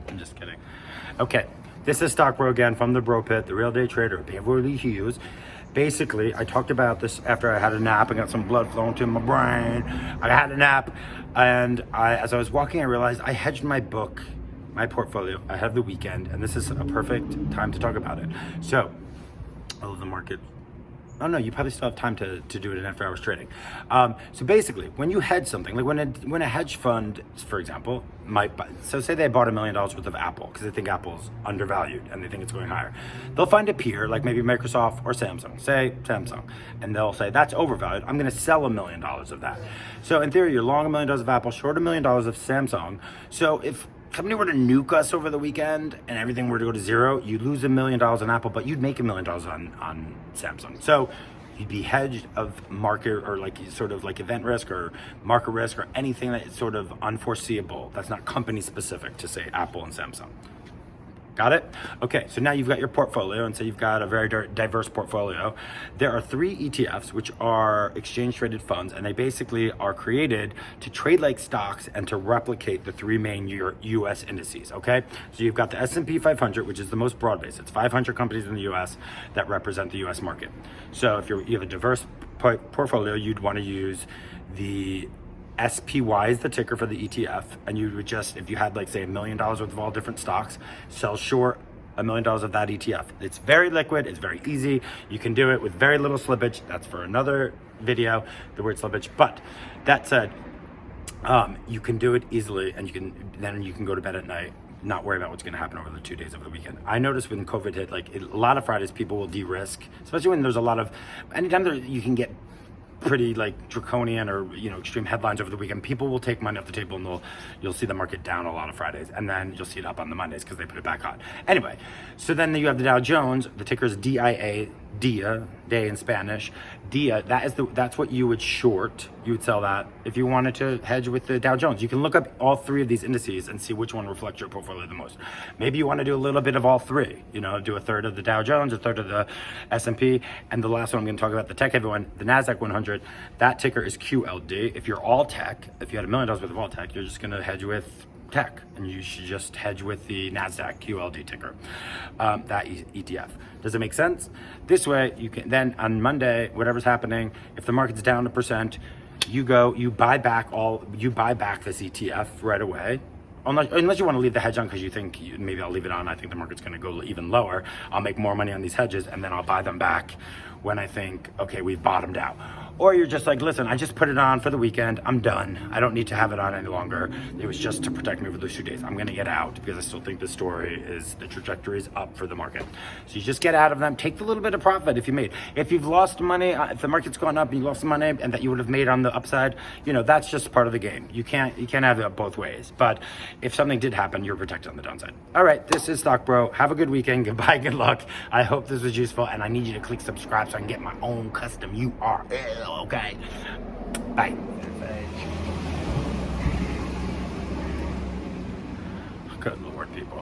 I'm just kidding. Okay, this is Stock Bro again from the Bro Pit, the real day trader, Beverly. Basically, I talked about this after I had a nap and got some blood flowing to my brain. I had a nap, and as I was walking, I realized I hedged my portfolio. I have the weekend, and this is a perfect time to talk about it. So, I love the market. Oh no, you probably still have time to do it in after hours trading. So basically, when you hedge something, like when a hedge fund, for example, might buy, so say they bought $1 million worth of Apple because they think Apple's undervalued and they think it's going higher. They'll find a peer like maybe Microsoft or Samsung, say Samsung, and they'll say that's overvalued. I'm going to sell $1 million of that. So in theory, you're long $1 million of Apple, short $1 million of Samsung. So if somebody were to nuke us over the weekend and everything were to go to zero, you'd lose $1 million on Apple, but you'd make $1 million on Samsung. So you'd be hedged of market or like sort of like event risk or market risk or anything that is sort of unforeseeable. That's not company specific to say Apple and Samsung. Got it? Okay, so now you've got your portfolio, and so you've got a very diverse portfolio. There are 3 ETFs, which are exchange-traded funds, and they basically are created to trade like stocks and to replicate the 3 main U.S. indices, okay? So you've got the S&P 500, which is the most broad-based. It's 500 companies in the U.S. that represent the U.S. market. So if you have a diverse portfolio, you'd want to use the SPY is the ticker for the ETF, and you would just, if you had like say $1 million worth of all different stocks, sell short $1 million of that ETF. It's very liquid, it's very easy. You can do it with very little slippage. That's for another video, the word slippage. But that said, you can do it easily, and you can go to bed at night, not worry about what's going to happen over the 2 days of the weekend. I noticed when COVID hit, like a lot of Fridays, people will de-risk, especially when there's a lot of, anytime you can get pretty like draconian or extreme headlines over the weekend, people will take money off the table, and you'll see the market down a lot of Fridays, and then you'll see it up on the Mondays because they put it back on. Anyway, so then you have the Dow Jones. The ticker is DIA, day in Spanish. DIA, that's what you would short. You would sell that if you wanted to hedge with the Dow Jones. You can look up all 3 of these indices and see which one reflects your portfolio the most. Maybe you want to do a little bit of all 3. Do a third of the Dow Jones, a third of the S&P, and the last one I'm going to talk about, the tech-heavy one, the Nasdaq 100. That ticker is QLD. If you're all tech, if you had $1 million worth of all tech, you're just going to hedge with tech, and you should just hedge with the Nasdaq QLD ticker, that ETF. Does it make sense? This way, you can then on Monday, whatever's happening, if the market's down 1%, you buy back this ETF right away. Unless you want to leave the hedge on because you think maybe I'll leave it on. I think the market's going to go even lower. I'll make more money on these hedges, and then I'll buy them back when I think, okay, we've bottomed out. Or you're just like, listen, I just put it on for the weekend. I'm done. I don't need to have it on any longer. It was just to protect me for those 2 days. I'm going to get out because I still think the trajectory is up for the market. So you just get out of them. Take the little bit of profit if you made. If you've lost money, if the market's gone up and you lost money and that you would have made on the upside, that's just part of the game. You can't have it both ways. But if something did happen, you're protected on the downside. All right, this is Stock Bro. Have a good weekend. Goodbye. Good luck. I hope this was useful, and I need you to click subscribe so I can get my own custom URL. Okay. Bye. Good Lord, people.